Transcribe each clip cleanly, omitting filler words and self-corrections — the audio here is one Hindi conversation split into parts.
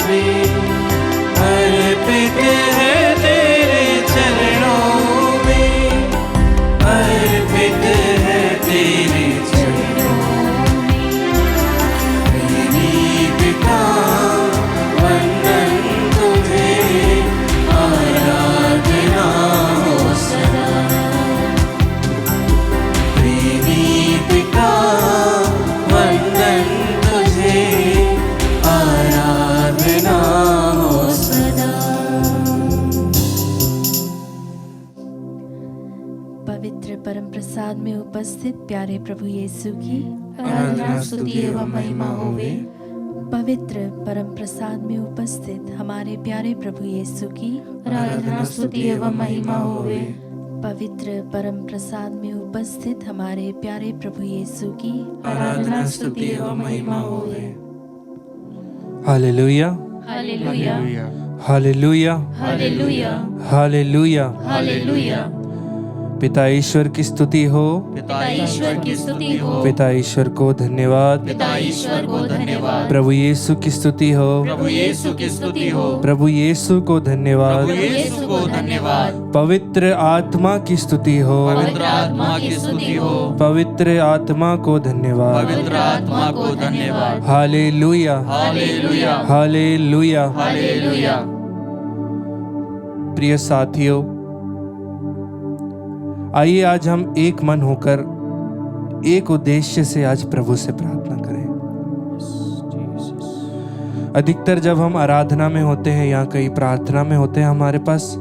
में अर्पित है तेरे चरणों में, अर्पित है तेरे चरणों में। प्रेमी पिता वंदन तुझे, आराधना हो सदा। प्रेमी पिता वंदन तुझे, आराधना हो सदा। पवित्र परम प्रसाद में उपस्थित प्यारे प्रभु यीशु की आराधना स्तुति एवं महिमा होवे। पवित्र परम प्रसाद में उपस्थित हमारे प्यारे प्रभु यीशु की आराधना स्तुति एवं महिमा होवे। पवित्र परम प्रसाद में उपस्थित हमारे प्यारे प्रभु यीशु की आराधना स्तुति एवं महिमा होवे। Hallelujah, hallelujah, hallelujah, hallelujah, hallelujah. Hallelujah. पिता ईश्वर की स्तुति हो, पिता ईश्वर की स्तुति हो, पिता ईश्वर को धन्यवाद। पिता ईश्वर को धन्यवाद। प्रभु यीशु की स्तुति हो, प्रभु यीशु की स्तुति हो, प्रभु यीशु को धन्यवाद। प्रभु यीशु को धन्यवाद। पवित्र आत्मा की स्तुति हो, पवित्र आत्मा की स्तुति हो, पवित्र आत्मा को धन्यवाद। पवित्र आत्मा को धन्यवाद। Hallelujah, hallelujah, hallelujah. हालेलुया। प्रिय साथियों, आइए आज हम एक मन होकर एक उद्देश्य से आज प्रभु से प्रार्थना करें। अधिकतर जब हम आराधना में होते हैं या कहीं प्रार्थना में होते हैं, हमारे पास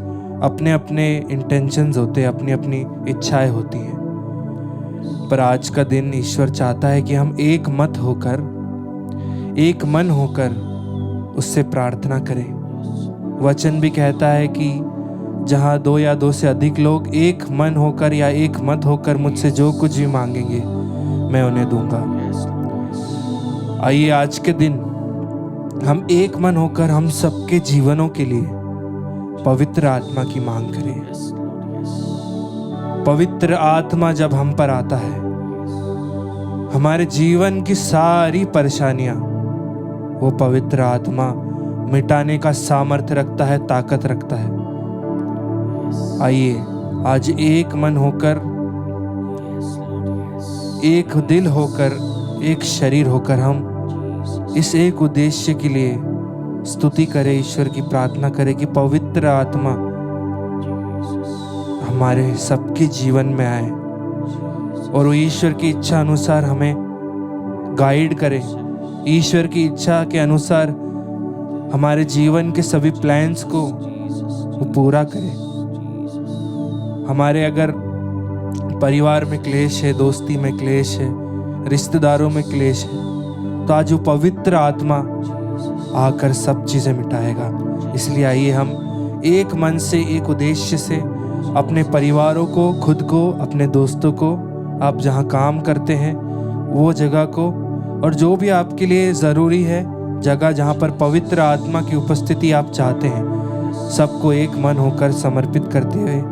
अपने अपने इंटेंशंस होते हैं, अपनी अपनी इच्छाएं होती हैं। पर आज का दिन ईश्वर चाहता है कि हम एक मत होकर, एक मन होकर उससे प्रार्थना करें। वचन भी कहता है कि जहाँ 2 या 2 से अधिक लोग एक मन होकर या एक मत होकर मुझसे जो कुछ भी मांगेंगे मैं उन्हें दूंगा। आइए आज के दिन हम एक मन होकर हम सबके जीवनों के लिए पवित्र आत्मा की मांग करें। पवित्र आत्मा जब हम पर आता है, हमारे जीवन की सारी परेशानियां वो पवित्र आत्मा मिटाने का सामर्थ्य रखता है, ताकत रखता है। आइए आज एक मन होकर, एक दिल होकर, एक शरीर होकर हम इस एक उद्देश्य के लिए स्तुति करें, ईश्वर की प्रार्थना करें कि पवित्र आत्मा हमारे सबके जीवन में आए और वो ईश्वर की इच्छा अनुसार हमें गाइड करे। ईश्वर की इच्छा के अनुसार हमारे जीवन के सभी प्लान्स को वो पूरा करे। हमारे अगर परिवार में क्लेश है, दोस्ती में क्लेश है, रिश्तेदारों में क्लेश है, तो आज वो पवित्र आत्मा आकर सब चीज़ें मिटाएगा। इसलिए आइए हम एक मन से, एक उद्देश्य से अपने परिवारों को, खुद को, अपने दोस्तों को, आप जहाँ काम करते हैं वो जगह को, और जो भी आपके लिए ज़रूरी है जगह जहाँ पर पवित्र आत्मा की उपस्थिति आप चाहते हैं, सबको एक मन होकर समर्पित करते हुए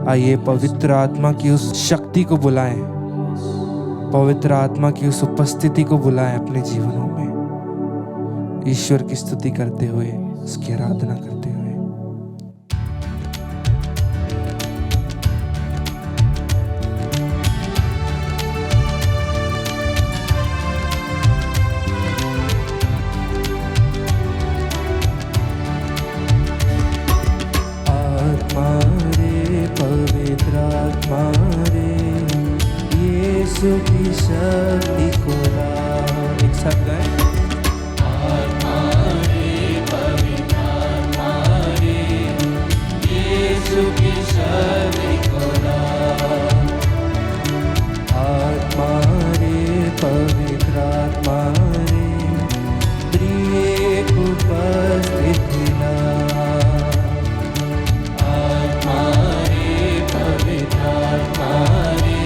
आइए पवित्र आत्मा की उस शक्ति को बुलाएं, पवित्र आत्मा की उस उपस्थिति को बुलाएं अपने जीवनों में, ईश्वर की स्तुति करते हुए, उसकी आराधना करते हुए। यीशु की शक्ति को एक साथ गाएं। आत्मा रे, पवित्र आत्मा रे, यीशु की शक्ति को आत्मा रे, पवित्र आत्मा रे, त्रिएक उपस्थित ला। आत्मा रे, पवित्र आत्मा रे,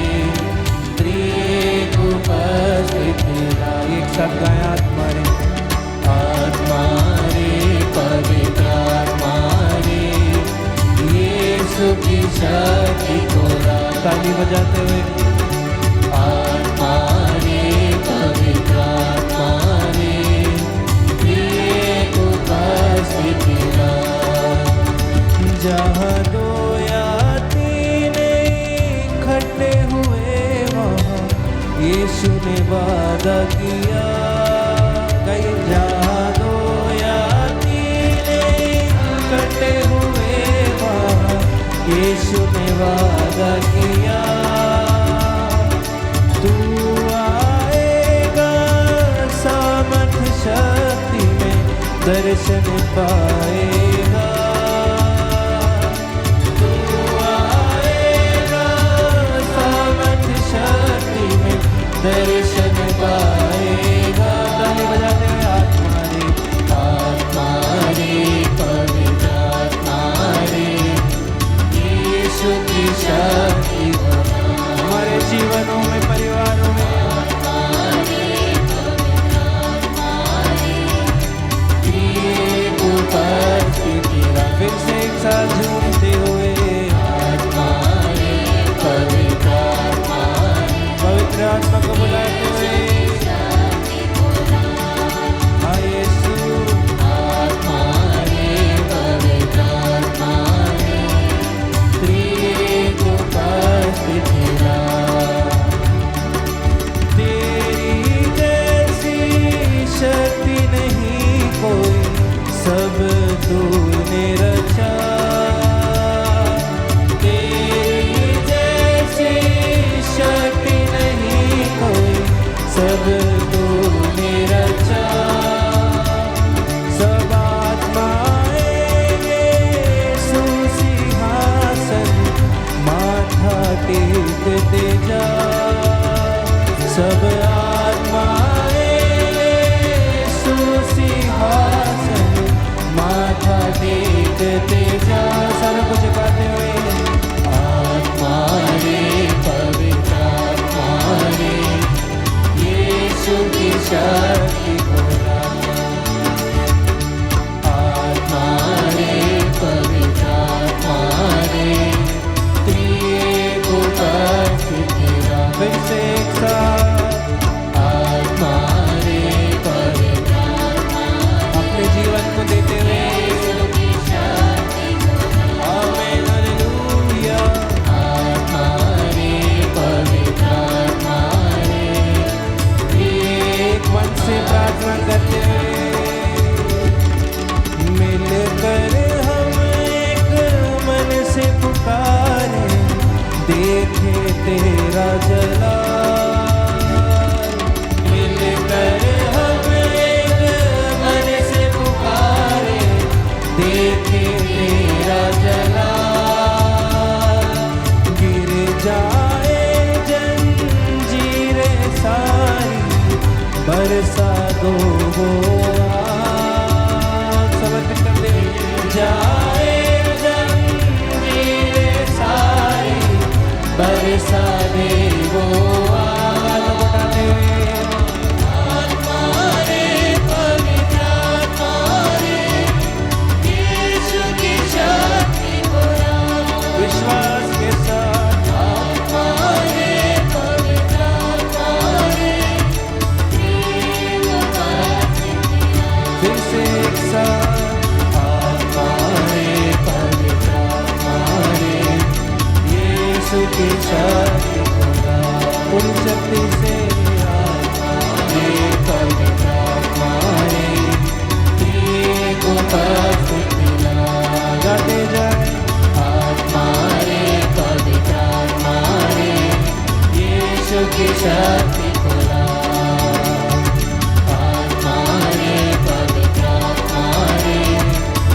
एक साथ गाएं। आत्मा रे, पवित्र आत्मा रे, यीशु की शक्ति को ताली बजाते हुए। आत्मा रे, पवित्र आत्मा रे, एक उपस्थित जहाँ दो या तीन इकट्ठे हुए वहाँ यीशु ने वादा किया। कहीं जहाँ दो या तीन इकट्ठे हुए वहाँ यीशु ने वादा किया। तू आएगा सामर्थ शक्ति में दर्शन पाएगा। तू आएगा सामर्थ शक्ति में दर्शन पाएगा। ताली बजाते हुए आत्मा रे पवित्र आत्मा रे यीशु की शक्ति हमारे जीवनों में परिवारों में फिर से एक साथ झूमते हुए पवित्र आत्मा को बुलाते हुए हाँ यीशु त्रिएक उपस्थित तेरी जैसी शक्ति नहीं कोई सब तूने रचा। तेरी जैसी शक्ति नहीं कोई सब तूने रचा। सब आत्माएं सुसिंहासन माथा टेकते जा। सब माथा टेकते जा। सब कुछ गाते हुए आत्मा रे पवित्र आत्मा रे यीशु की शक्ति बोला। आत्मा रे पवित्र आत्मा रे त्रिएक उपस्थित तेरा। फिर से एक साथ आत्मा रे पवित्र अपने जीवन को देते हुए आमेन हालेलुया। आत्मा रे पवित्र आत्मा रे एक मन से प्रार्थना करते हुए मिलकर हम एक मन से पुकारे देखे तेरा जलाल। मिलकर हम एक मन से पुकारे देखे तेरा जलाल। गिर जाए जंजीरें सारी बरसा दो वो आग। समर्पित कर दे जाए जंजीरें सारी बरसा दे वो आग। बताते हुए विश्वास के साथ फिर से एक साथ आत्मा रे पवित्र आत्मा रे यीशु की शक्ति बोला। पूरी शक्ति से आत्मा रे पवित्र आत्मा रे त्रिएक उपस्थित मिला। गाते जाए आत्मा रे पवित्र आत्मा रे यीशु की शक्ति बोला। आत्मा रे पवित्र आत्मा रे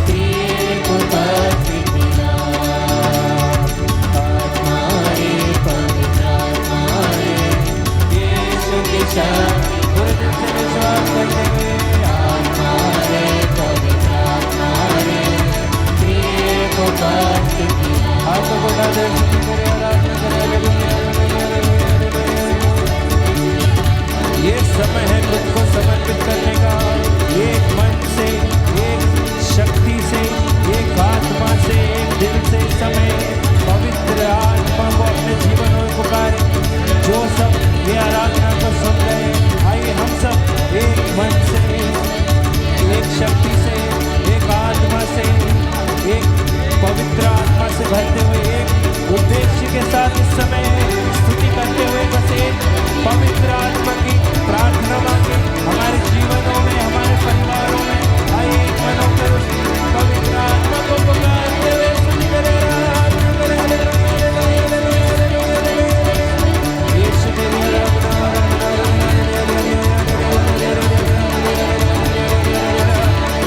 त्रिएक उपस्थित मिला। आत्मा रे पवित्र आत्मा रे यीशु की शक्ति पूरे दिल से विश्वास करते हुए आत्मा रे पवित्र आत्मा रे त्रिएक उपस्थित मिला। आपको बता दें कि मेरे आराधना करने के लिए से भरते हुए एक उद्देश्य के साथ इस समय स्तुति करते हुए बस एक पवित्र आत्मा की प्रार्थना मांगे हमारे जीवनों में, हमारे परिवारों में। आइए एक मन होकर उस पवित्र आत्मा को पुकारते हुए स्तुति करें। यीशु तेरी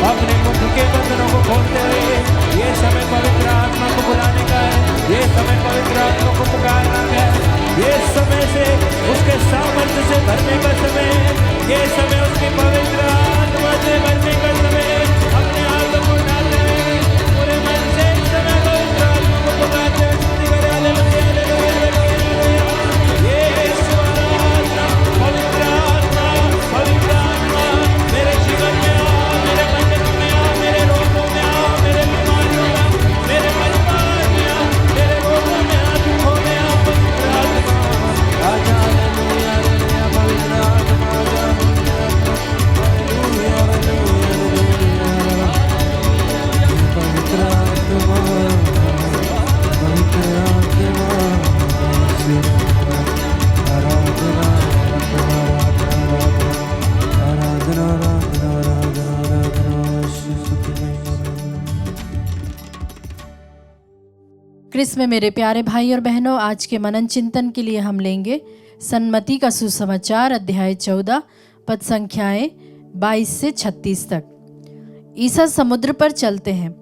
अपने मुख के बंधनों को खोलते हुए ये समय पवित्र आत्मा को बुलाने का है, ये समय पवित्र आत्मा को पुकारना है, ये समय से उसके सामर्थ्य से भरने का समय है, ये समय उसकी पवित्र आत्मा से भरने का समय है। अपने आप को डालते हुए पूरे मन से इस समय पवित्र आत्मा को पुकारते हुए स्तुति करें। Hallelujah hallelujah hallelujah. यीशु आत्मा, पवित्र आत्मा, पवित्र आत्मा मेरे जीवन में आ, मेरे बंधनों में आ, मेरे रोगों में आ, मेरे बीमारियों में आ, मेरे परिवार में आ, मेरे रोगों में आ, दुखों में आ। पवित्र आत्मा आजा। Hallelujah hallelujah. पवित्र आत्मा आजा। Hallelujah hallelujah. पवित्र आत्मा, पवित्र आत्मा, आराधना आराधना आराधना आराधना आराधना। क्रिस में मेरे प्यारे भाई और बहनों, आज के मनन चिंतन के लिए हम लेंगे सन्मति का सुसमाचार अध्याय 14 पद संख्याएं 22 से 36 तक। ईसा समुद्र पर चलते हैं।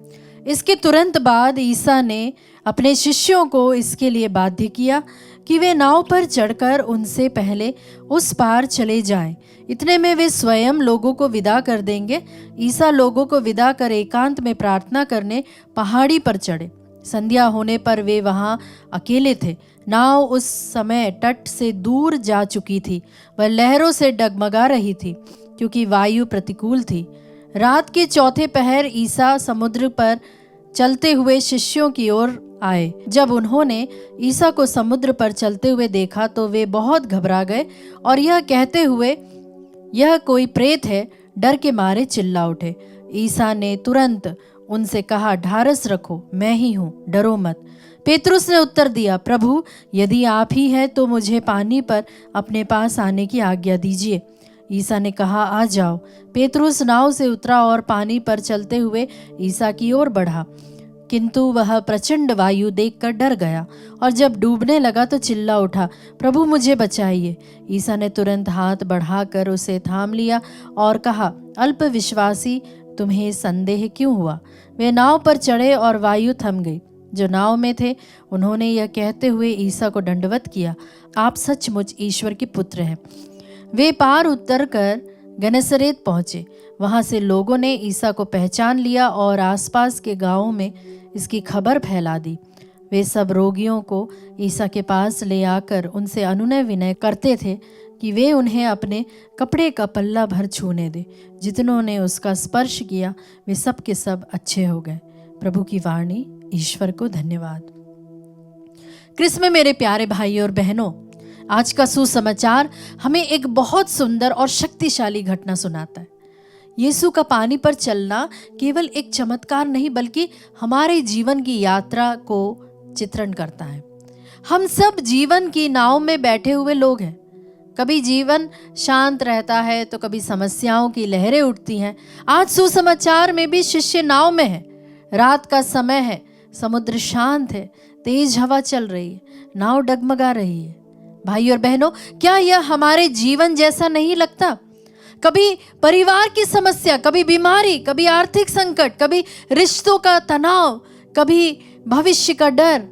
इसके तुरंत बाद ईसा ने अपने शिष्यों को इसके लिए बाध्य किया कि वे नाव पर चढ़कर उनसे पहले उस पार चले जाएं। इतने में वे स्वयं लोगों को विदा कर देंगे। ईसा लोगों को विदा कर एकांत में प्रार्थना करने पहाड़ी पर चढ़े। संध्या होने पर वे वहां अकेले थे। नाव उस समय तट से दूर जा चुकी थी। वह लहरों से डगमगा रही थी क्योंकि वायु प्रतिकूल थी। रात के चौथे पहर ईसा समुद्र पर चलते हुए शिष्यों की ओर आए। जब उन्होंने ईसा को समुद्र पर चलते हुए देखा तो वे बहुत घबरा गए और यह कहते हुए यह कोई प्रेत है, डर के मारे चिल्ला उठे। ईसा ने तुरंत उनसे कहा, ढारस रखो, मैं ही हूँ, डरो मत। पेतरुस ने उत्तर दिया, प्रभु यदि आप ही हैं तो मुझे पानी पर अपने पास आने की आज्ञा दीजिए। ईसा ने कहा, आ जाओ। पेतरुस नाव से उतरा और पानी पर चलते हुए ईसा की ओर बढ़ा, किंतु वह प्रचंड वायु देखकर डर गया और जब डूबने लगा तो चिल्ला उठा, प्रभु मुझे बचाइए। ईसा ने तुरंत हाथ बढ़ाकर उसे थाम लिया और कहा, अल्प विश्वासी, तुम्हें संदेह क्यों हुआ? वे नाव पर चढ़े और वायु थम गई। जो नाव में थे उन्होंने यह कहते हुए ईसा को दंडवत किया, आप सचमुच ईश्वर के पुत्र हैं। वे पार उतरकर गनसरेत पहुंचे। वहां से लोगों ने ईसा को पहचान लिया और आसपास के गांवों में इसकी खबर फैला दी। वे सब रोगियों को ईसा के पास ले आकर उनसे अनुनय विनय करते थे कि वे उन्हें अपने कपड़े का पल्ला भर छूने दे। जितनों ने उसका स्पर्श किया वे सब के सब अच्छे हो गए। प्रभु की वाणी। ईश्वर को धन्यवाद। क्रिस में मेरे प्यारे भाई और बहनों, आज का सुसमाचार हमें एक बहुत सुंदर और शक्तिशाली घटना सुनाता है। यीशु का पानी पर चलना केवल एक चमत्कार नहीं बल्कि हमारे जीवन की यात्रा को चित्रण करता है। हम सब जीवन की नाव में बैठे हुए लोग हैं। कभी जीवन शांत रहता है तो कभी समस्याओं की लहरें उठती हैं। आज सुसमाचार में भी शिष्य नाव में है। रात का समय है, समुद्र शांत है, तेज हवा चल रही है, नाव डगमगा रही है। भाई और बहनों, क्या यह हमारे जीवन जैसा नहीं लगता? कभी परिवार की समस्या, कभी बीमारी, कभी आर्थिक संकट, कभी रिश्तों का तनाव, कभी भविष्य का डर।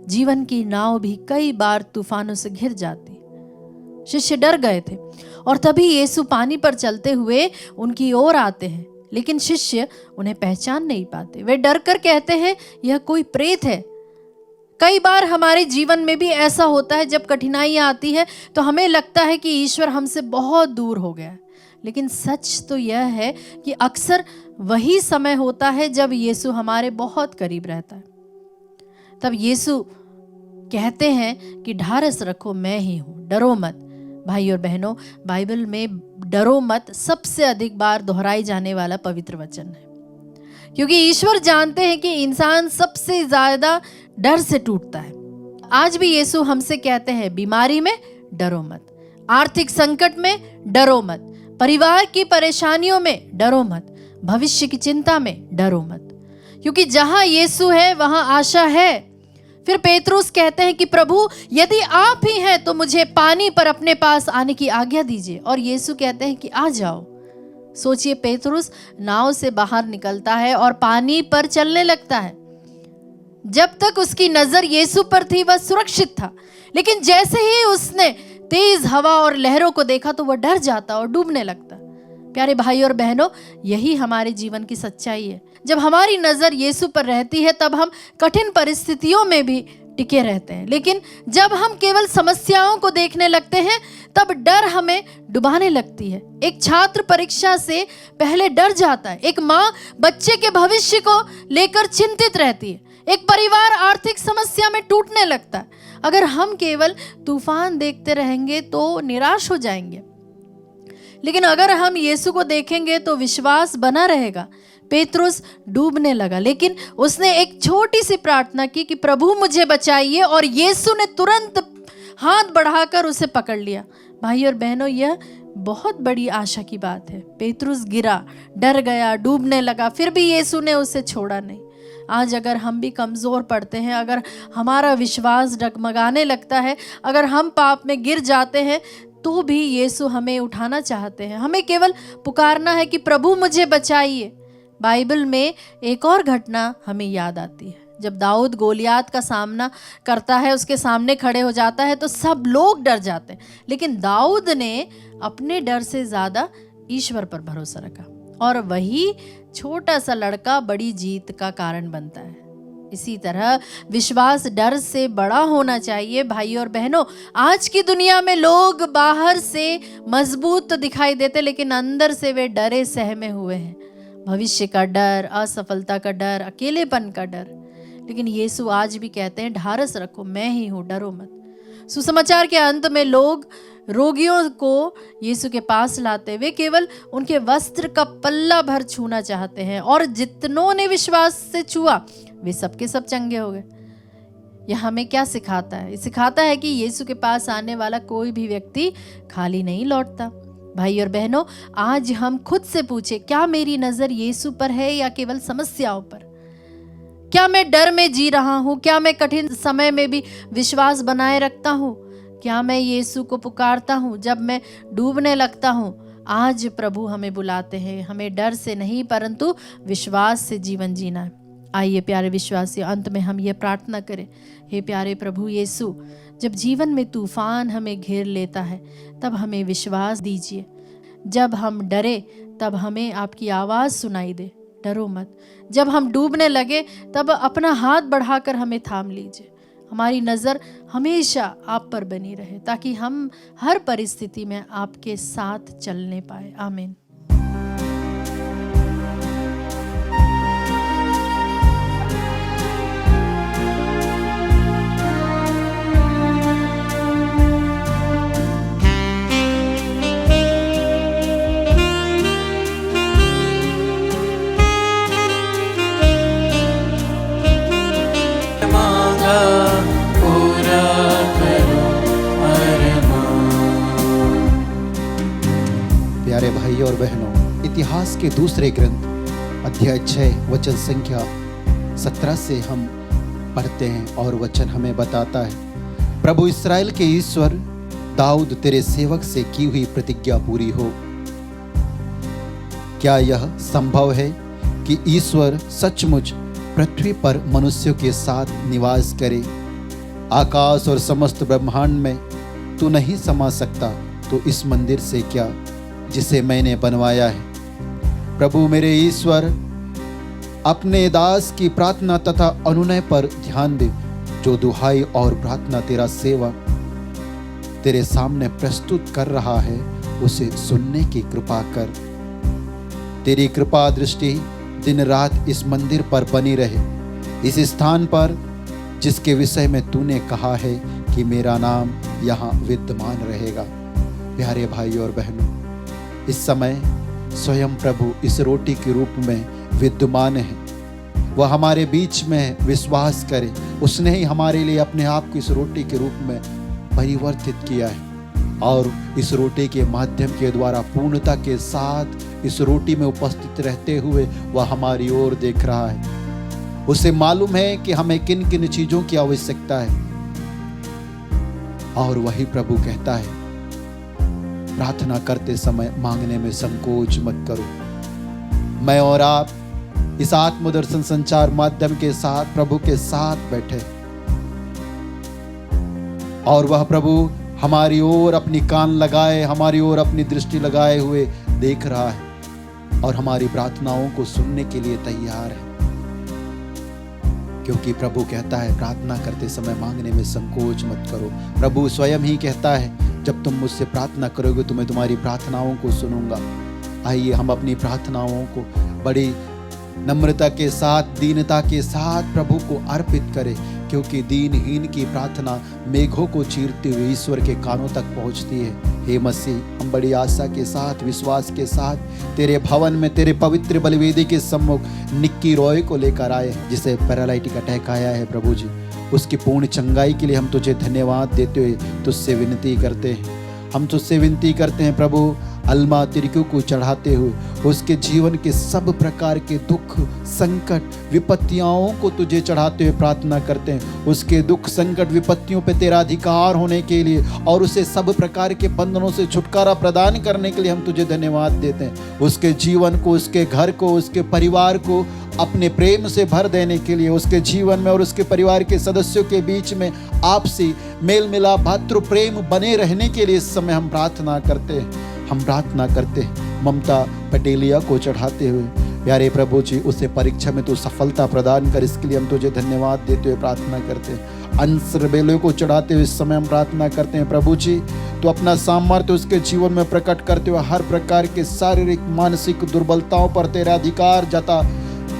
जीवन की नाव भी कई बार तूफानों से घिर जाती। शिष्य डर गए थे और तभी यीशु पानी पर चलते हुए उनकी ओर आते हैं, लेकिन शिष्य उन्हें पहचान नहीं पाते। वे डर कर कहते हैं, यह कोई प्रेत है। कई बार हमारे जीवन में भी ऐसा होता है, जब कठिनाइयां आती है तो हमें लगता है कि ईश्वर हमसे बहुत दूर हो गया है। लेकिन सच तो यह है कि अक्सर वही समय होता है जब यीशु हमारे बहुत करीब रहता है। तब यीशु कहते हैं कि ढारस रखो, मैं ही हूं, डरो मत। भाई और बहनों, बाइबल में डरो मत सबसे अधिक बार दोहराई जाने वाला पवित्र वचन है, क्योंकि ईश्वर जानते हैं कि इंसान सबसे ज्यादा डर से टूटता है। आज भी यीशु हमसे कहते हैं, बीमारी में डरो मत, आर्थिक संकट में डरो मत, परिवार की परेशानियों में डरो मत, भविष्य की चिंता में डरो मत, क्योंकि जहां यीशु है वहां आशा है। फिर पेतरुस कहते हैं कि प्रभु यदि आप ही हैं तो मुझे पानी पर अपने पास आने की आज्ञा दीजिए, और यीशु कहते हैं कि आ जाओ। सोचिए, पेतरुस नाव से बाहर निकलता है और पानी पर चलने लगता है। जब तक उसकी नजर यीशु पर थी वह सुरक्षित था, लेकिन जैसे ही उसने तेज हवा और लहरों को देखा तो वह डर जाता और डूबने लगता। प्यारे भाई और बहनों, यही हमारे जीवन की सच्चाई है। जब हमारी नजर यीशु पर रहती है तब हम कठिन परिस्थितियों में भी टिके रहते हैं, लेकिन जब हम केवल समस्याओं को देखने लगते हैं तब डर हमें डुबाने लगती है। एक छात्र परीक्षा से पहले डर जाता है, एक माँ बच्चे के भविष्य को लेकर चिंतित रहती है, एक परिवार आर्थिक समस्या में टूटने लगता है। अगर हम केवल तूफान देखते रहेंगे तो निराश हो जाएंगे, लेकिन अगर हम यीशु को देखेंगे तो विश्वास बना रहेगा। पेतरुस डूबने लगा, लेकिन उसने एक छोटी सी प्रार्थना की कि प्रभु मुझे बचाइए, और यीशु ने तुरंत हाथ बढ़ाकर उसे पकड़ लिया। भाई और बहनों, यह बहुत बड़ी आशा की बात है। पेतरुस गिरा, डर गया, डूबने लगा, फिर भी यीशु ने उसे छोड़ा नहीं। आज अगर हम भी कमज़ोर पड़ते हैं, अगर हमारा विश्वास डगमगाने लगता है, अगर हम पाप में गिर जाते हैं, तो भी यीशु हमें उठाना चाहते हैं। हमें केवल पुकारना है कि प्रभु मुझे बचाइए। बाइबल में एक और घटना हमें याद आती है। जब दाऊद गोलियात का सामना करता है, उसके सामने खड़े हो जाता है तो सब लोग डर जाते हैं, लेकिन दाऊद ने अपने डर से ज़्यादा ईश्वर पर भरोसा रखा, और वही छोटा सा लड़का बड़ी जीत का कारण बनता है। इसी तरह विश्वास डर से बड़ा होना चाहिए। भाई और बहनों, आज की दुनिया में लोग बाहर से मजबूत तो दिखाई देते, लेकिन अंदर से वे डरे सहमे हुए हैं। भविष्य का डर, असफलता का डर, अकेलेपन का डर। लेकिन यीशु आज भी कहते हैं, ढारस रखो, मैं ही हूँ, डरो मत। सुसमाचार के अंत में लोग रोगियों को यीशु के पास लाते, वे केवल उनके वस्त्र का पल्ला भर छूना चाहते हैं, और जितनों ने विश्वास से छुआ वे सबके सब चंगे हो गए। यह हमें क्या सिखाता है? सिखाता है कि यीशु के पास आने वाला कोई भी व्यक्ति खाली नहीं लौटता। भाई और बहनों, आज हम खुद से पूछे, क्या मेरी नजर यीशु पर है या केवल समस्याओं पर? क्या मैं डर में जी रहा हूँ? क्या मैं कठिन समय में भी विश्वास बनाए रखता हूँ? क्या मैं यीशु को पुकारता हूँ जब मैं डूबने लगता हूँ? आज प्रभु हमें बुलाते हैं, हमें डर से नहीं परंतु विश्वास से जीवन जीना है। आइए प्यारे विश्वासियों, अंत में हम ये प्रार्थना करें। हे प्यारे प्रभु यीशु, जब जीवन में तूफान हमें घेर लेता है तब हमें विश्वास दीजिए। जब हम डरे तब हमें आपकी आवाज़ सुनाई दे, डरो मत। जब हम डूबने लगे तब अपना हाथ बढ़ाकर हमें थाम लीजिए। हमारी नज़र हमेशा आप पर बनी रहे, ताकि हम हर परिस्थिति में आपके साथ चलने पाए। आमीन। प्यारे भाई और बहनों, इतिहास के दूसरे ग्रंथ अध्याय 6 वचन संख्या 17 से हम पढ़ते हैं, और वचन हमें बताता है, प्रभु इस्राएल के ईश्वर दाऊद तेरे सेवक से की हुई प्रतिज्ञा पूरी हो। क्या यह संभव है कि ईश्वर सचमुच पृथ्वी पर मनुष्यों के साथ निवास करे? आकाश और समस्त ब्रह्मांड में तू नहीं समा सकता, तो इस मंदिर से क्या जिसे मैंने बनवाया है। प्रभु मेरे ईश्वर, अपने दास की प्रार्थना तथा अनुनय पर ध्यान दे, जो दुहाई और प्रार्थना तेरा सेवक तेरे सामने प्रस्तुत कर रहा है, उसे सुनने की कृपा कर। तेरी कृपा दृष्टि दिन रात इस मंदिर पर बनी रहे, इस स्थान पर जिसके विषय में तूने कहा है कि मेरा नाम यहाँ विद्यमान रहेगा। प्यारे भाई और बहनों, इस समय स्वयं प्रभु इस रोटी के रूप में विद्यमान है। वह हमारे बीच में विश्वास करे। उसने ही हमारे लिए अपने आप को इस रोटी के रूप में परिवर्तित किया है और इस रोटी के माध्यम के द्वारा पूर्णता के साथ इस रोटी में उपस्थित रहते हुए वह हमारी ओर देख रहा है। उसे मालूम है कि हमें किन किन चीजों की आवश्यकता है और वही प्रभु कहता है, प्रार्थना करते समय मांगने में संकोच मत करो। मैं और आप इस आत्मदर्शन संचार माध्यम के साथ प्रभु के साथ बैठे और वह प्रभु हमारी ओर अपनी कान लगाए, हमारी ओर अपनी दृष्टि लगाए हुए देख रहा है और हमारी प्रार्थनाओं को सुनने के लिए तैयार है, क्योंकि प्रभु कहता है प्रार्थना करते समय मांगने में संकोच मत करो। प्रभु स्वयं ही कहता है, जब तुम मुझसे प्रार्थना करोगे तो मैं तुम्हारी प्रार्थनाओं को सुनूंगा। आइए हम अपनी प्रार्थनाओं को बड़ी नम्रता के साथ, दीनता के साथ प्रभु को अर्पित करें, क्योंकि दीनहीन की प्रार्थना मेघों को चीरते हुए ईश्वर के कानों तक पहुंचती है। हे मसीह, हम बड़ी आशा के साथ, विश्वास के साथ तेरे भवन में, तेरे पवित्र बलिवेदी के सम्मुख निक्की रॉय को लेकर आए, जिसे पैरालाइटिक अटैक आया है। प्रभु जी, उसकी पूर्ण चंगाई के लिए हम तुझे धन्यवाद देते हुए तुझसे विनती करते हैं। हम तुझसे विनती करते हैं प्रभु, अल्मा तिरकू को चढ़ाते हुए उसके जीवन के सब प्रकार के दुख, संकट, विपत्तियों को तुझे चढ़ाते हुए प्रार्थना करते हैं। उसके दुख, संकट, विपत्तियों पे तेरा अधिकार होने के लिए और उसे सब प्रकार के बंधनों से छुटकारा प्रदान करने के लिए हम तुझे धन्यवाद देते हैं। उसके जीवन को, उसके घर को, उसके परिवार को अपने प्रेम से भर देने के लिए, उसके जीवन में और उसके परिवार के सदस्यों के बीच में आपसी मेल मिलाप, भातृ प्रेम बने रहने के लिए इस समय हम प्रार्थना करते हैं। हम प्रार्थना करते हैं ममता पटेलिया को चढ़ाते हुए, प्यारे प्रभु जी, उसे परीक्षा में तू सफलता प्रदान कर, इसके लिए हम तुझे धन्यवाद देते हुए प्रार्थना करते हैं। अंश रबेले को चढ़ाते हुए इस समय हम प्रार्थना करते हैं प्रभु जी, तो अपना सामर्थ्य उसके जीवन में प्रकट करते हुए हर प्रकार के शारीरिक, मानसिक दुर्बलताओं पर तेरा अधिकार जता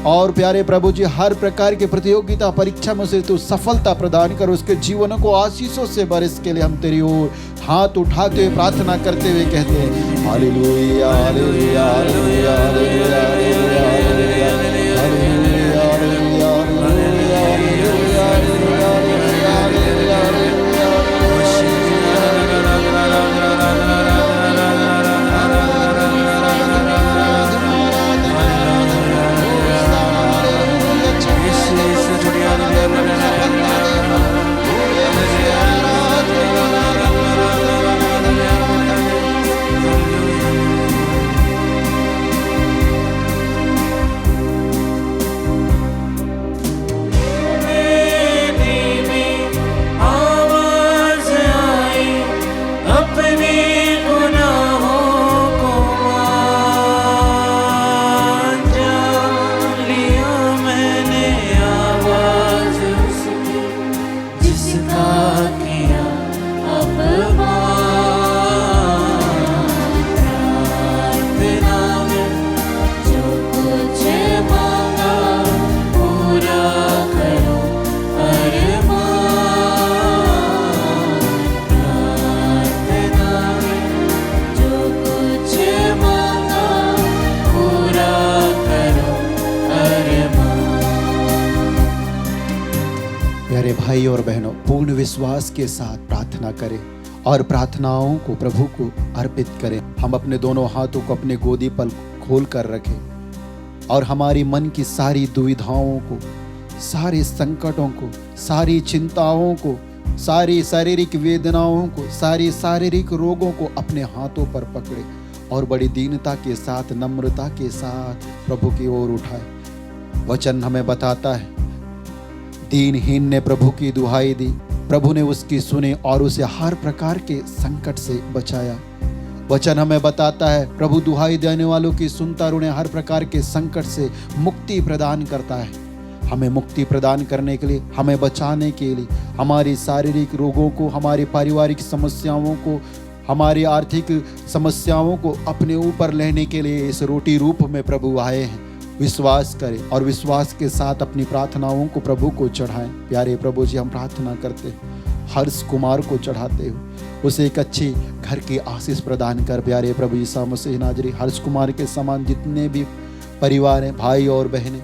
और प्यारे प्रभु जी, हर प्रकार की प्रतियोगिता, परीक्षा में से तू सफलता प्रदान कर, उसके जीवन को आशीषों से भर। इसके लिए हम तेरी ओर हाथ उठाते हुए प्रार्थना करते हुए कहते हैं, hallelujah, hallelujah, hallelujah, hallelujah, hallelujah, hallelujah, hallelujah, hallelujah, hallelujah, hallelujah, भाई और बहनों, पूर्ण विश्वास के साथ प्रार्थना करें और प्रार्थनाओं को प्रभु को अर्पित करें। हम अपने दोनों हाथों को अपने गोदी पर खोल कर रखें और हमारी मन की सारी दुविधाओं को, सारे संकटों को, सारी चिंताओं को, सारी शारीरिक वेदनाओं को, सारी शारीरिक रोगों को अपने हाथों पर पकड़े और बड़ी दीनता के साथ, नम्रता के साथ प्रभु की ओर उठाए। वचन हमें बताता है, दीनहीन ने प्रभु की दुहाई दी, प्रभु ने उसकी सुनी और उसे हर प्रकार के संकट से बचाया। वचन हमें बताता है, प्रभु दुहाई देने वालों की सुनता और उन्हें हर प्रकार के संकट से मुक्ति प्रदान करता है। हमें मुक्ति प्रदान करने के लिए, हमें बचाने के लिए, हमारी शारीरिक रोगों को, हमारी पारिवारिक समस्याओं को, हमारी आर्थिक समस्याओं को अपने ऊपर लेने के लिए इस रोटी रूप में प्रभु आए हैं। विश्वास करें और विश्वास के साथ अपनी प्रार्थनाओं को प्रभु को चढ़ाएं। प्यारे प्रभु जी, हम प्रार्थना करते हैं हर्ष कुमार को चढ़ाते हुए उसे एक अच्छी घर की आशीष प्रदान कर। प्यारे प्रभु यीशु मसीह नाजरी, हर्ष कुमार के समान जितने भी परिवार हैं, भाई और बहनें,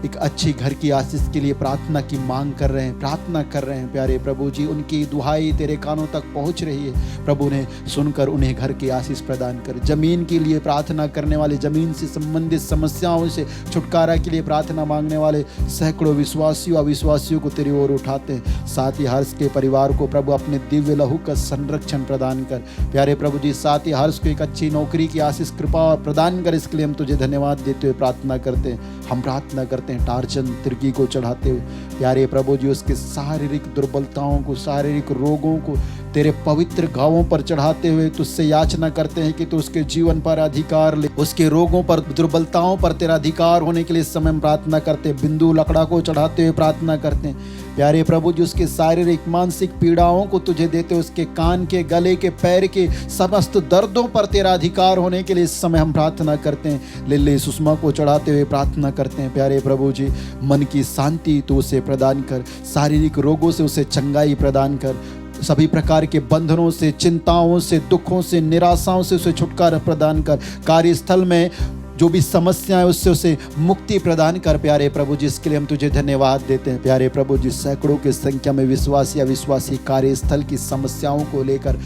एक अच्छी घर की आशीष के लिए प्रार्थना की मांग कर रहे हैं, प्रार्थना कर रहे हैं प्यारे प्रभु जी। उनकी दुहाई तेरे कानों तक पहुंच रही है प्रभु ने, सुनकर उन्हें घर की आशीष प्रदान कर। जमीन के लिए प्रार्थना करने वाले, जमीन से संबंधित समस्याओं से छुटकारा के लिए प्रार्थना मांगने वाले सैकड़ों विश्वासियों अविश्वासियों को तेरी ओर उठाते हैं। साथ ही हर्ष के परिवार को प्रभु अपने दिव्य लहू का संरक्षण प्रदान कर प्यारे प्रभु जी। साथ ही हर्ष को एक अच्छी नौकरी की आशीष कृपा प्रदान कर, इसके लिए हम तुझे धन्यवाद देते हुए प्रार्थना करते हैं। हम प्रार्थना करते हैं टार्जन तिर्की को चढ़ाते हुए प्यारे प्रभु जी, उसके शारीरिक दुर्बलताओं को, शारीरिक रोगों को तेरे पवित्र घावों पर चढ़ाते हुए तुझसे याचना करते हैं कि तू उसके जीवन पर अधिकार ले। उसके रोगों पर, दुर्बलताओं पर तेरा अधिकार होने के लिए इस समय हम प्रार्थना करते हैं। बिंदु लकड़ा को चढ़ाते हुए प्रार्थना करते हैं प्यारे प्रभु जी, उसके शारीरिक मानसिक पीड़ाओं को तुझे देते, उसके कान के, गले के, पैर के समस्त दर्दों पर तेरा अधिकार होने के लिए इस समय हम प्रार्थना करते हैं। लिल्ली सुषमा को चढ़ाते हुए प्रार्थना करते हैं प्यारे प्रभु जी, मन की शांति तू उसे प्रदान कर, शारीरिक रोगों से उसे चंगाई प्रदान कर, सभी प्रकार के बंधनों से, चिंताओं से, दुखों से, निराशाओं से उसे छुटकारा प्रदान कर। कार्यस्थल में जो भी समस्याएं उससे उसे मुक्ति प्रदान कर प्यारे प्रभु जी, इसके लिए हम तुझे धन्यवाद देते हैं प्यारे प्रभु जी। सैकड़ों की संख्या में विश्वासी अविश्वासी कार्यस्थल की समस्याओं को लेकर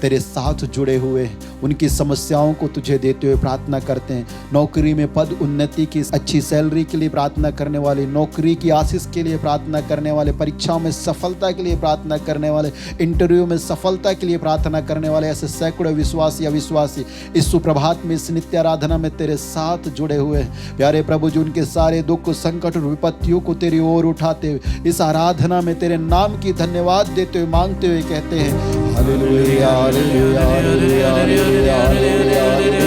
तेरे साथ जुड़े हुए, उनकी समस्याओं को तुझे देते हुए प्रार्थना करते हैं। नौकरी में पद उन्नति की, अच्छी सैलरी के लिए प्रार्थना करने वाले, नौकरी की आशीष के लिए प्रार्थना करने वाले, परीक्षाओं में सफलता के लिए प्रार्थना करने वाले, इंटरव्यू में सफलता के लिए प्रार्थना करने वाले, ऐसे सैकड़ों विश्वासी अविश्वासी इस सुप्रभात में, इस नित्य आराधना में तेरे साथ जुड़े हुए हैं प्यारे प्रभु जी। उनके सारे दुख, संकट और विपत्तियों को तेरी ओर उठाते हुए इस आराधना में तेरे नाम की धन्यवाद देते हुए, मांगते हुए कहते हैं hallelujah, hallelujah, hallelujah, hallelujah, hallelujah, hallelujah.